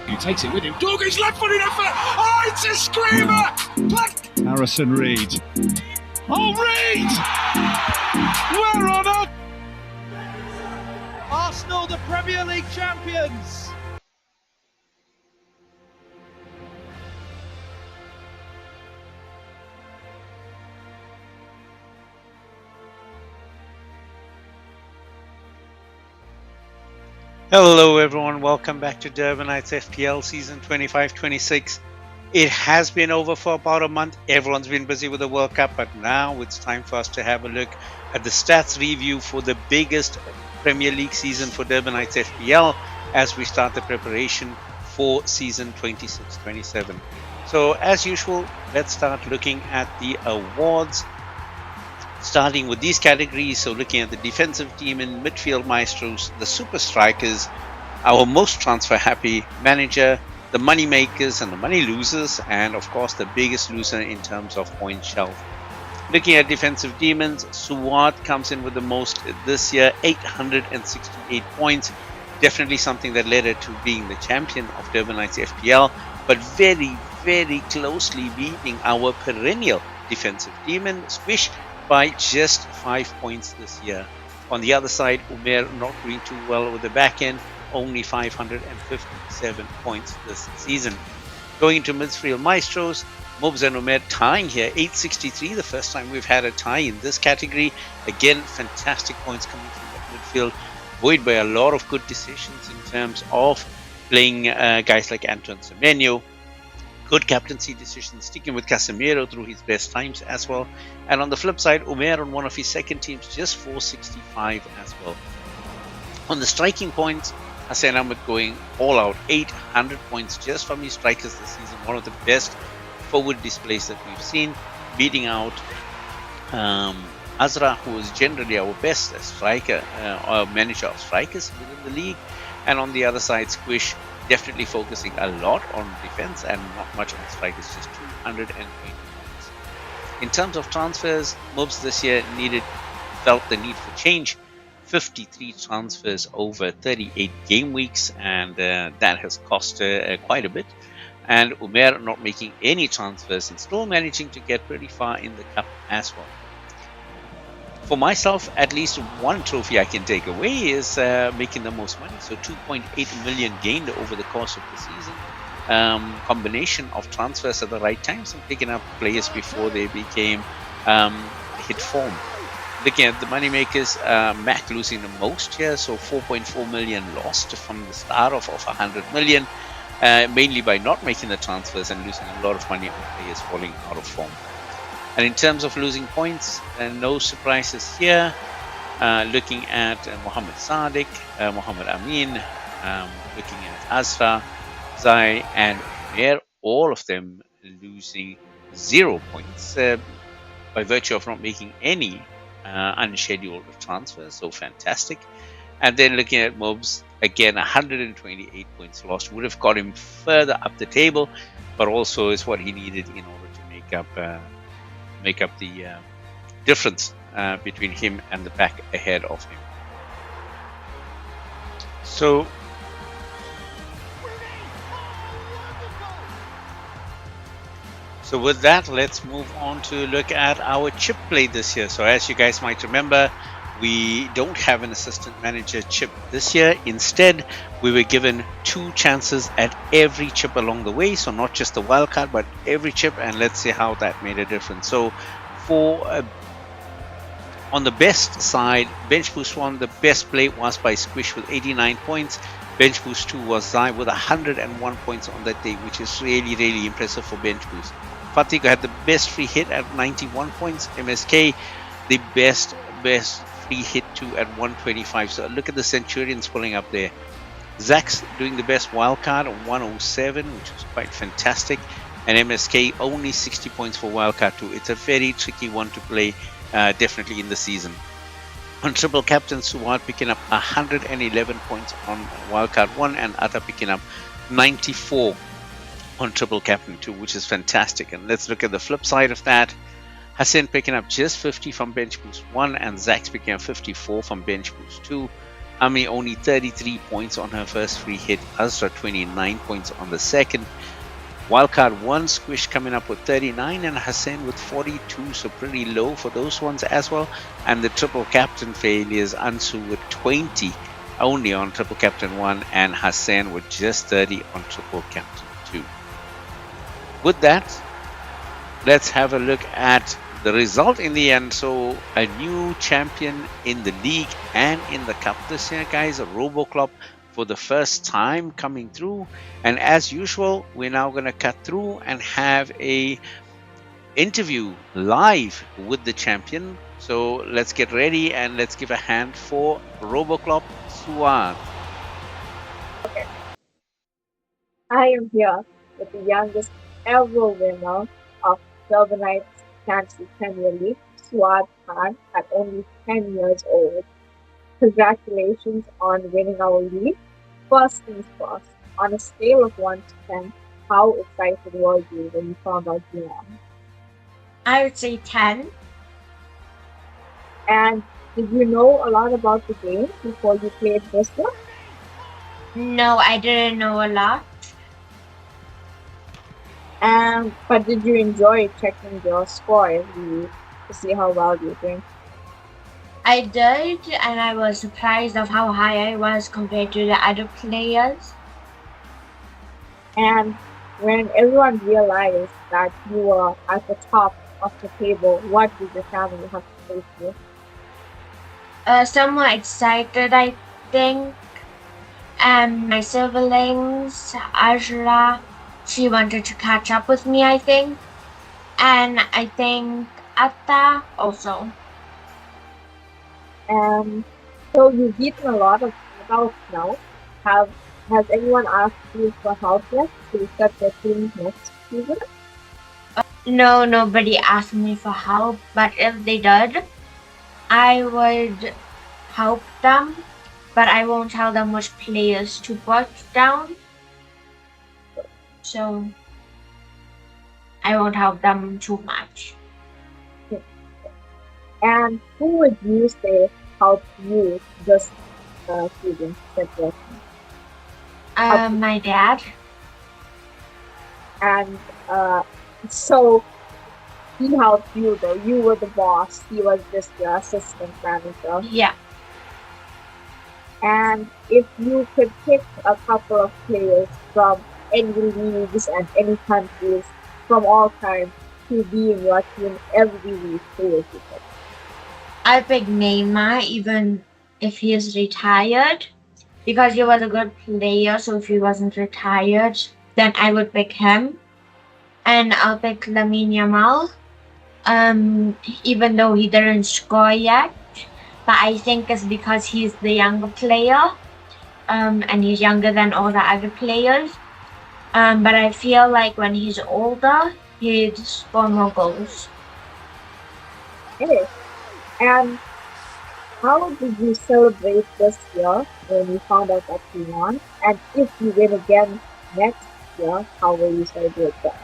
He takes it with him. Dorgan's left-footed effort. Oh, it's a screamer! Harrison Reed. Oh, Reed! Where on earth? Arsenal, the Premier League champions. Hello everyone, welcome back to Durbanites FPL season 25-26. It has been over for about a month. Everyone's been busy with the World Cup, but now it's time for us to have a look at the stats review for the biggest Premier League season for Durbanites FPL as we start the preparation for season 26-27. So as usual, let's start looking at the awards. Starting with these categories, so looking at the defensive team in midfield maestros, the super strikers, our most transfer happy manager, the money makers and the money losers, and of course the biggest loser in terms of point shelf. Looking at defensive demons, Suwad comes in with the most this year, 868 points. Definitely something that led her to being the champion of Durbanites FPL, but very, very closely beating our perennial defensive demon, Squish, by just 5 points this year. On the other side, Umer not doing too well with the back end, only 557 points this season. Going into midfield maestros, Mobs and Umer tying here, 863, the first time we've had a tie in this category. Again, fantastic points coming from that midfield, buoyed by a lot of good decisions in terms of playing guys like Antoine Semenyo. Good captaincy decisions, sticking with Casemiro through his best times as well. And on the flip side, Umer on one of his second teams, just 465 as well. On the striking points, Hassan Ahmed going all out, 800 points just from his strikers this season. One of the best forward displays that we've seen, beating out Azra, who is generally our best striker, or manager of strikers within the league. And on the other side, Squish, definitely focusing a lot on defense and not much on strikers, just 220 points. In terms of transfers, Mobs this year felt the need for change. 53 transfers over 38 game weeks, and that has cost quite a bit. And Umer not making any transfers and still managing to get pretty far in the cup as well. For myself, at least one trophy I can take away is making the most money. So 2.8 million gained over the course of the season. Combination of transfers at the right times and picking up players before they became hit form. Looking at the moneymakers, Mac losing the most here. So 4.4 million lost from the start of 100 million. Mainly by not making the transfers and losing a lot of money on players falling out of form. And in terms of losing points, no surprises here. Looking at Mohamed Sadiq, Mohamed Amin, looking at Azra, Zai, and Umer, all of them losing 0 points by virtue of not making any unscheduled transfers. So fantastic. And then looking at Mobs, again 128 points lost. Would have got him further up the table, but also is what he needed in order to make up the difference between him and the pack ahead of him. So with that, let's move on to look at our chip play this year. So as you guys might remember, we don't have an assistant manager chip this year. Instead, we were given 2 chances at every chip along the way. So not just the wild card, but every chip. And let's see how that made a difference. So for on the best side, Bench Boost 1, the best play was by Squish with 89 points. Bench Boost 2 was Zai with 101 points on that day, which is really, really impressive for Bench Boost. Fatigo had the best free hit at 91 points. MSK, the best free hit too at 125. So look at the Centurions pulling up there. Zax doing the best wildcard at 107, which was quite fantastic. And MSK only 60 points for wildcard 2. It's a very tricky one to play, definitely in the season. On triple captain, Suwad picking up 111 points on wildcard 1 and Atta picking up 94 on triple captain 2, which is fantastic. And let's look at the flip side of that. Hassan picking up just 50 from bench boost 1 and Zax picking up 54 from bench boost 2. Ami only 33 points on her first free hit. Azra 29 points on the second. Wildcard 1 Squish coming up with 39 and Hassan with 42, so pretty low for those ones as well. And the triple captain failures, Ansu with 20 only on triple captain 1 and Hassan with just 30 on triple captain 2. With that, let's have a look at the result in the end. So a new champion in the league and in the cup this year, guys, a RoboClop for the first time coming through. And as usual, we're now going to cut through and have a interview live with the champion. So let's get ready and let's give a hand for RoboClop Suad. I am here with the youngest ever winner of Durbanites Fantasy Premier League, Suad Khan, at only 10 years old. Congratulations on winning our league. First things first, on a scale of 1 to 10, how excited were you when you found out you won? I would say 10. And did you know a lot about the game before you played this one? No, I didn't know a lot. But did you enjoy checking your score every week to see how well you're doing? I did, and I was surprised of how high I was compared to the other players. And when everyone realized that you were at the top of the table, what did your family have to say to you? Somewhat excited, I think. And my siblings, Azra, she wanted to catch up with me, I think. And I think Atta also. So you've beaten a lot of adults now. Has anyone asked you for help yet to set their team next season? No, nobody asked me for help, but if they did, I would help them, but I won't tell them which players to put down. So I won't help them too much. And who would you say helped you this season? My dad. And so he helped you though. You were the boss. He was just your assistant manager. Yeah. And if you could pick a couple of players from any leagues and any countries from all time to be in your team every week, who would you pick? I pick Neymar even if he is retired because he was a good player, so if he wasn't retired, then I would pick him. And I'll pick Lamine Yamal, even though he didn't score yet, but I think it's because he's the younger player, and he's younger than all the other players. But I feel like when he's older, he'd score more goals. Okay. And how did you celebrate this year when you found out that you won? And if you win again next year, how will you celebrate that?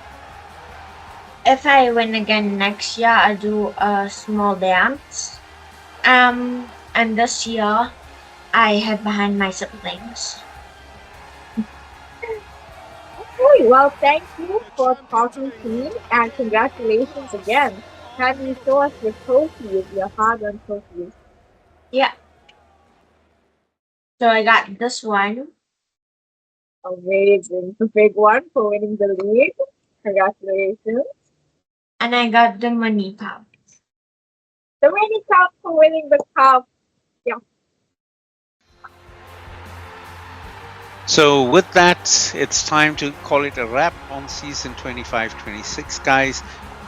If I win again next year, I'll do a small dance. And this year, I hid behind my siblings. Okay, well, thank you for talking to me, and congratulations again. Can you show us your trophies, your hard-earned trophies? Yeah. So I got this one. Amazing. The big one for winning the league. Congratulations. And I got the money cup. The winning cup for winning the cup. Yeah. So with that, it's time to call it a wrap on season 25-26, guys.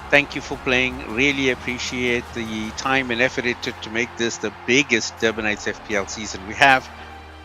Thank you for playing. Really appreciate the time and effort it took to make this the biggest Durbanites FPL season we have.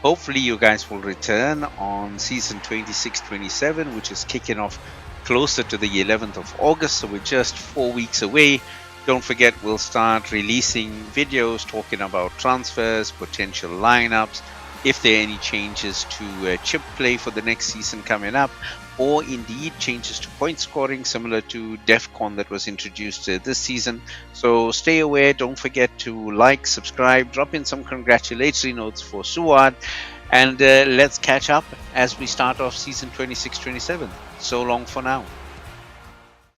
Hopefully you guys will return on season 26-27, which is kicking off closer to the 11th of August. So we're just 4 weeks away. Don't forget, we'll start releasing videos talking about transfers, potential lineups, if there are any changes to chip play for the next season coming up, or indeed changes to point scoring similar to DEFCON that was introduced this season. So stay aware, don't forget to like, subscribe, drop in some congratulatory notes for Suad, and let's catch up as we start off season 26-27. So long for now.